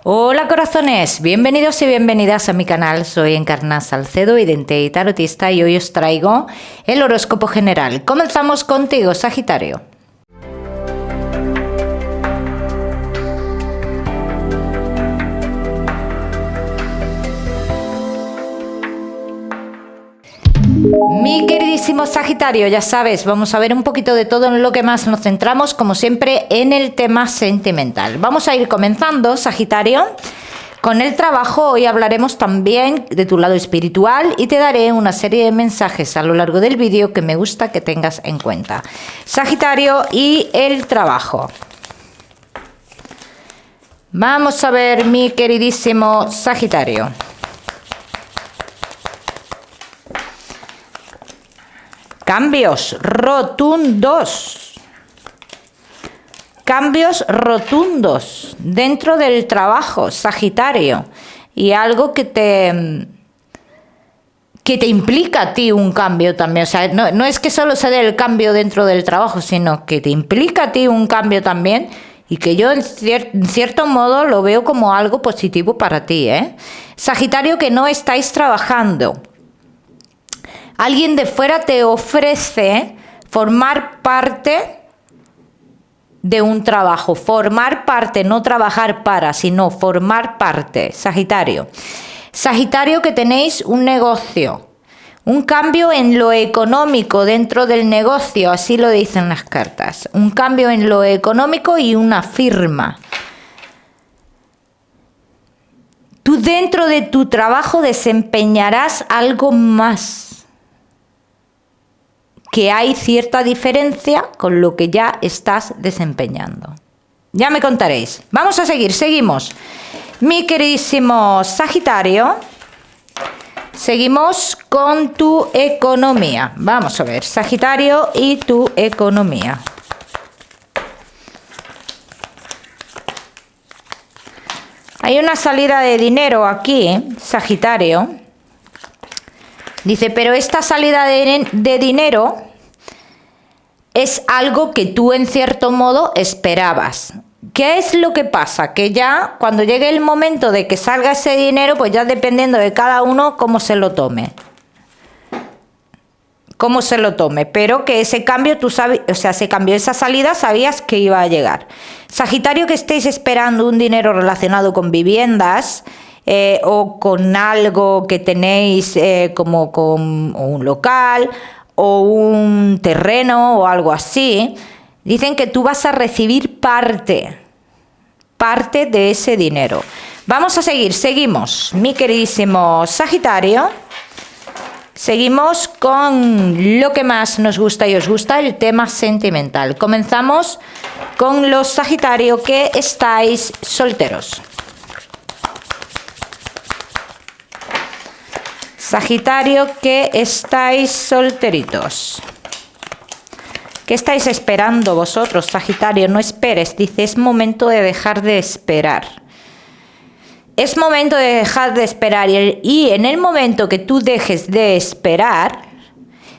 Hola corazones, bienvenidos y bienvenidas a mi canal. Soy Encarna Salcedo, vidente y tarotista, y hoy os traigo el horóscopo general. Comenzamos contigo, Sagitario. Mi queridísimo Sagitario, ya sabes, vamos a ver un poquito de todo, en lo que más nos centramos, como siempre, en el tema sentimental. Vamos a ir comenzando, Sagitario, con el trabajo. Hoy hablaremos también de tu lado espiritual y te daré una serie de mensajes a lo largo del vídeo que me gusta que tengas en cuenta. Sagitario y el trabajo. Vamos a ver, mi queridísimo Sagitario. Cambios rotundos. Cambios rotundos dentro del trabajo, Sagitario. Y algo que te implica a ti un cambio también. O sea, no es que solo se dé el cambio dentro del trabajo, sino que te implica a ti un cambio también. Y que yo en cierto modo lo veo como algo positivo para ti, ¿eh? Sagitario, que no estáis trabajando. Alguien de fuera te ofrece formar parte de un trabajo. Formar parte, no trabajar para, sino formar parte. Sagitario. Sagitario, que tenéis un negocio. Un cambio en lo económico dentro del negocio, así lo dicen las cartas. Un cambio en lo económico y una firma. Tú dentro de tu trabajo desempeñarás algo más. Que hay cierta diferencia con lo que ya estás desempeñando. Ya me contaréis. Vamos a seguir, seguimos. Mi queridísimo Sagitario, seguimos con tu economía. Vamos a ver, Sagitario y tu economía. Hay una salida de dinero aquí, Sagitario. Dice, pero esta salida de dinero es algo que tú en cierto modo esperabas. ¿Qué es lo que pasa? Que ya cuando llegue el momento de que salga ese dinero, pues ya dependiendo de cada uno cómo se lo tome. Cómo se lo tome. Pero que ese cambio, tú sabes, o sea, ese cambio, esa salida sabías que iba a llegar. Sagitario, que estéis esperando un dinero relacionado con viviendas, o con algo que tenéis como con un local o un terreno o algo así, dicen que tú vas a recibir parte de ese dinero. Vamos a seguir, seguimos, mi queridísimo Sagitario. Seguimos con lo que más nos gusta y os gusta, el tema sentimental. Comenzamos con los Sagitario que estáis solteros. Sagitario, que estáis solteritos. ¿Qué estáis esperando vosotros, Sagitario? No esperes, dice, es momento de dejar de esperar. Es momento de dejar de esperar, y en el momento que tú dejes de esperar,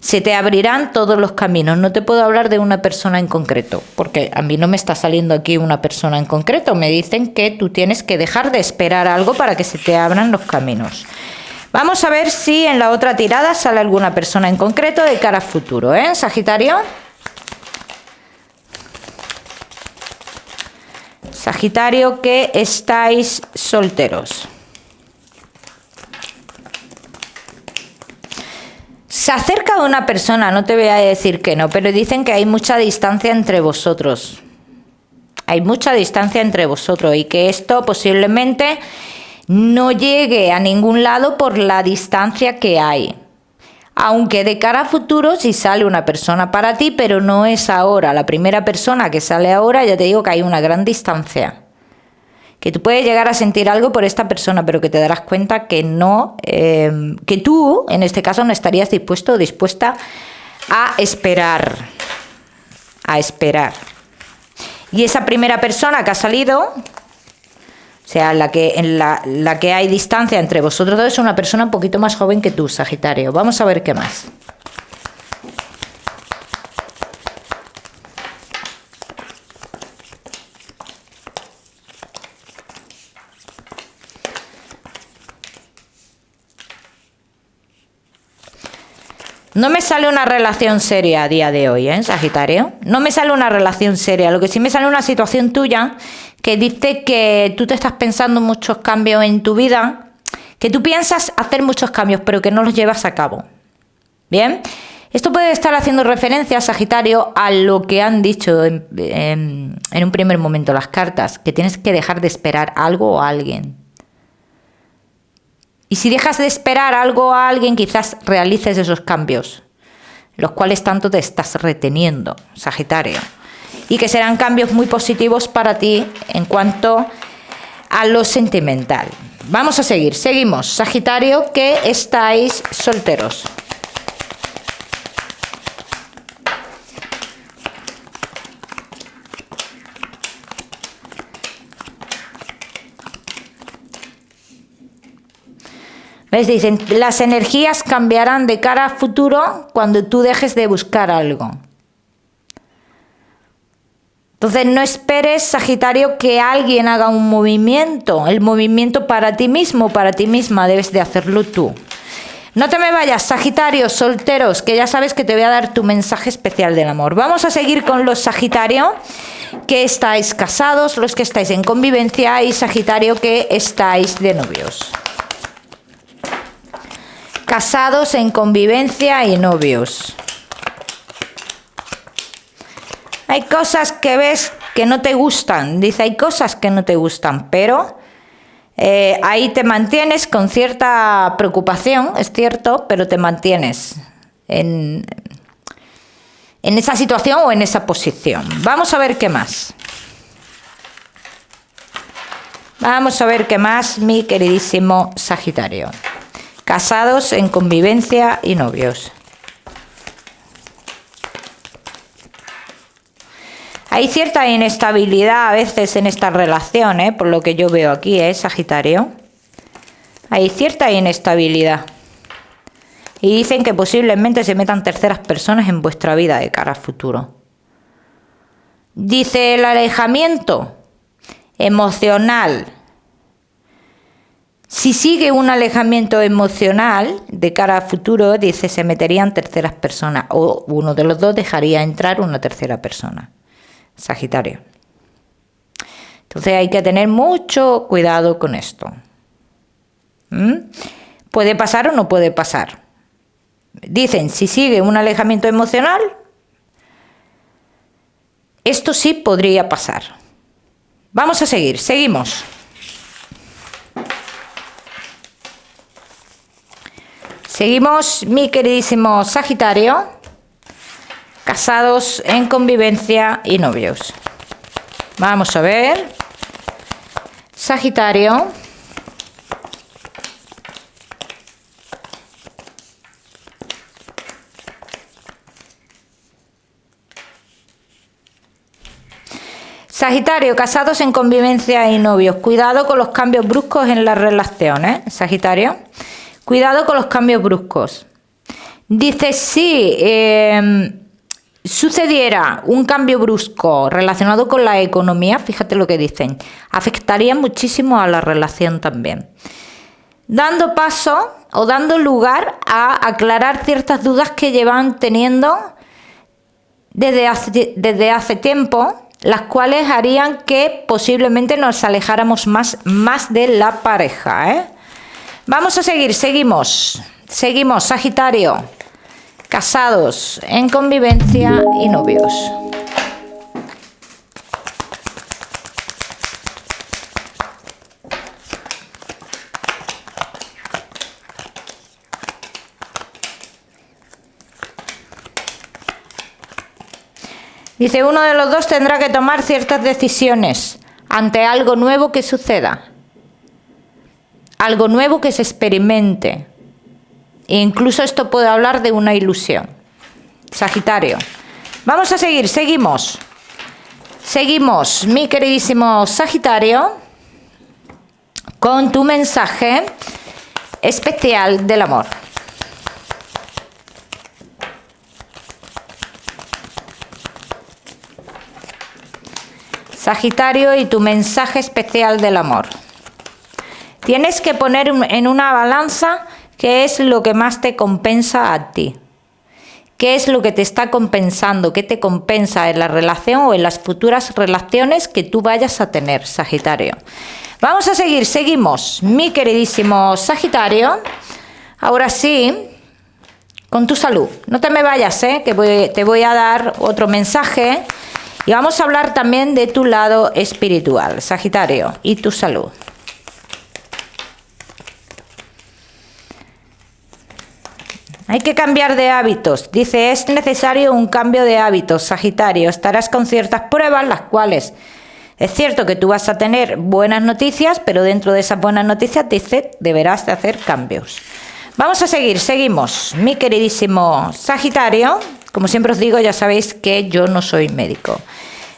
se te abrirán todos los caminos. No te puedo hablar de una persona en concreto, porque a mí no me está saliendo aquí una persona en concreto. Me dicen que tú tienes que dejar de esperar algo para que se te abran los caminos. Vamos a ver si en la otra tirada sale alguna persona en concreto de cara a futuro, ¿eh, Sagitario? Sagitario, que estáis solteros. Se acerca una persona, no te voy a decir que no, pero dicen que hay mucha distancia entre vosotros. Hay mucha distancia entre vosotros y que esto posiblemente no llegue a ningún lado por la distancia que hay. Aunque de cara a futuro sí sale una persona para ti, pero no es ahora. La primera persona que sale ahora, ya te digo que hay una gran distancia. Que tú puedes llegar a sentir algo por esta persona, pero que te darás cuenta que no, que tú, en este caso, no estarías dispuesto o dispuesta a esperar. A esperar. Y esa primera persona que ha salido, o sea, la que hay distancia entre vosotros dos, es una persona un poquito más joven que tú, Sagitario. Vamos a ver qué más. No me sale una relación seria a día de hoy, Sagitario. No me sale una relación seria. Lo que sí me sale una situación tuya que dice que tú te estás pensando muchos cambios en tu vida, que tú piensas hacer muchos cambios, pero que no los llevas a cabo. ¿Bien? Esto puede estar haciendo referencia, Sagitario, a lo que han dicho en un primer momento las cartas, que tienes que dejar de esperar algo o a alguien. Y si dejas de esperar algo a alguien, quizás realices esos cambios, los cuales tanto te estás reteniendo, Sagitario. Y que serán cambios muy positivos para ti en cuanto a lo sentimental. Vamos a seguir, seguimos, Sagitario, que estáis solteros. ¿Ves? Dicen, las energías cambiarán de cara a futuro cuando tú dejes de buscar algo. Entonces no esperes, Sagitario, que alguien haga un movimiento. El movimiento para ti mismo, para ti misma, debes de hacerlo tú. No te me vayas, Sagitario, solteros, que ya sabes que te voy a dar tu mensaje especial del amor. Vamos a seguir con los Sagitario, que estáis casados, los que estáis en convivencia, y Sagitario, que estáis de novios. Casados, en convivencia y novios. Hay cosas que ves que no te gustan. Dice, hay cosas que no te gustan, pero ahí te mantienes con cierta preocupación, es cierto, pero te mantienes en esa situación o en esa posición. Vamos a ver qué más. Vamos a ver qué más, mi queridísimo Sagitario. Casados, en convivencia y novios. Hay cierta inestabilidad a veces en esta relación, por lo que yo veo aquí, Sagitario. Hay cierta inestabilidad. Y dicen que posiblemente se metan terceras personas en vuestra vida de cara al futuro. Dice el alejamiento emocional. Si sigue un alejamiento emocional de cara al futuro, dice, se meterían terceras personas o uno de los dos dejaría entrar una tercera persona. Sagitario. Entonces hay que tener mucho cuidado con esto. ¿Puede pasar o no puede pasar? Dicen, si sigue un alejamiento emocional, esto sí podría pasar. Vamos a seguir, seguimos. Seguimos, mi queridísimo Sagitario, casados, en convivencia y novios. Vamos a ver. Sagitario. Sagitario, casados, en convivencia y novios. Cuidado con los cambios bruscos en las relaciones, Sagitario. Cuidado con los cambios bruscos. Dice, si sucediera un cambio brusco relacionado con la economía, fíjate lo que dicen, afectaría muchísimo a la relación también. Dando paso o dando lugar a aclarar ciertas dudas que llevan teniendo desde hace tiempo, las cuales harían que posiblemente nos alejáramos más de la pareja, Vamos a seguir, seguimos, Sagitario, casados, en convivencia y novios. Dice, uno de los dos tendrá que tomar ciertas decisiones ante algo nuevo que suceda. Algo nuevo que se experimente. E incluso esto puede hablar de una ilusión. Sagitario. Vamos a seguir, seguimos. Seguimos, mi queridísimo Sagitario, con tu mensaje especial del amor. Sagitario, y tu mensaje especial del amor. Tienes que poner en una balanza qué es lo que más te compensa a ti. qué es lo que te está compensando, qué te compensa en la relación o en las futuras relaciones que tú vayas a tener, Sagitario. Vamos a seguir, seguimos, mi queridísimo Sagitario. Ahora sí, con tu salud. No te me vayas, que te voy a dar otro mensaje. Y vamos a hablar también de tu lado espiritual, Sagitario, y tu salud. Hay que cambiar de hábitos. Dice, es necesario un cambio de hábitos, Sagitario. Estarás con ciertas pruebas, las cuales es cierto que tú vas a tener buenas noticias, pero dentro de esas buenas noticias dice, deberás de hacer cambios. Vamos a seguir, seguimos. Mi queridísimo Sagitario, como siempre os digo, ya sabéis que yo no soy médico.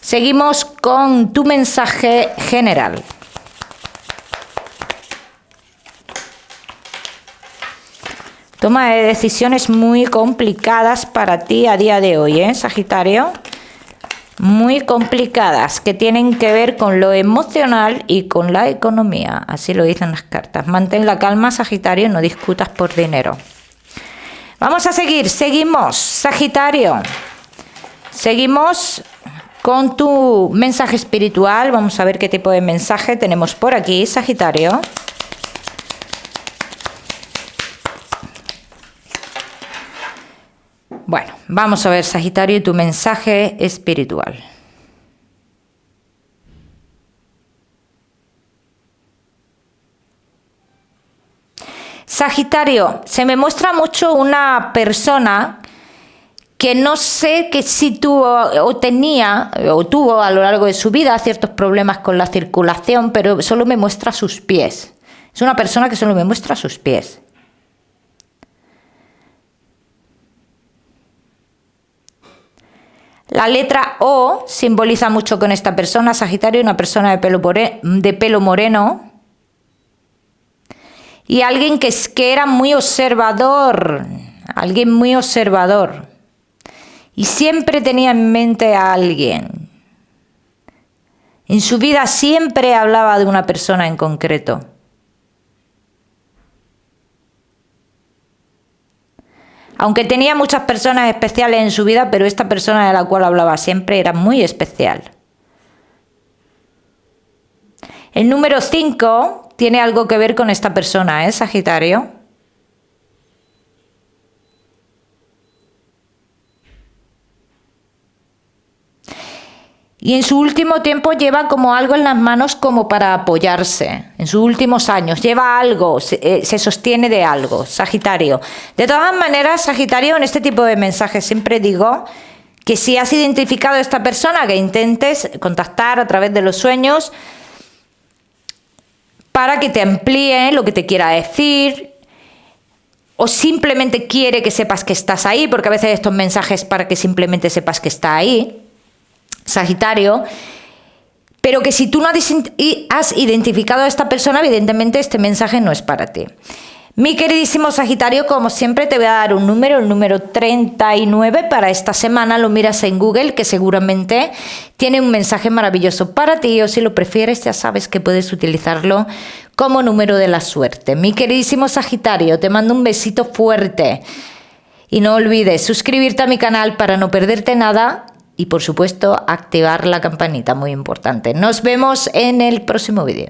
Seguimos con tu mensaje general. Toma de decisiones muy complicadas para ti a día de hoy, Sagitario. Muy complicadas, que tienen que ver con lo emocional y con la economía. Así lo dicen las cartas. Mantén la calma, Sagitario, no discutas por dinero. Vamos a seguir, seguimos, Sagitario. Seguimos con tu mensaje espiritual. Vamos a ver qué tipo de mensaje tenemos por aquí, Sagitario. Bueno, vamos a ver, Sagitario, tu mensaje espiritual. Sagitario, se me muestra mucho una persona que no sé que si tuvo o tenía o tuvo a lo largo de su vida ciertos problemas con la circulación, pero solo me muestra sus pies. Es una persona que solo me muestra sus pies. La letra O simboliza mucho con esta persona, Sagitario, una persona de pelo moreno y alguien que era muy observador, alguien muy observador y siempre tenía en mente a alguien. En su vida siempre hablaba de una persona en concreto. Aunque tenía muchas personas especiales en su vida, pero esta persona de la cual hablaba siempre era muy especial. El número 5 tiene algo que ver con esta persona, Sagitario. Y en su último tiempo lleva como algo en las manos como para apoyarse. En sus últimos años lleva algo, se sostiene de algo, Sagitario. De todas maneras, Sagitario, en este tipo de mensajes siempre digo que si has identificado a esta persona, que intentes contactar a través de los sueños para que te amplíe lo que te quiera decir, o simplemente quiere que sepas que estás ahí, porque a veces estos mensajes para que simplemente sepas que está ahí, Sagitario, pero que si tú no has identificado a esta persona, evidentemente este mensaje no es para ti. Mi queridísimo Sagitario, como siempre te voy a dar un número, el número 39 para esta semana. Lo miras en Google, que seguramente tiene un mensaje maravilloso para ti, o si lo prefieres ya sabes que puedes utilizarlo como número de la suerte. Mi queridísimo Sagitario, te mando un besito fuerte y no olvides suscribirte a mi canal para no perderte nada. Y por supuesto, activar la campanita, muy importante. Nos vemos en el próximo vídeo.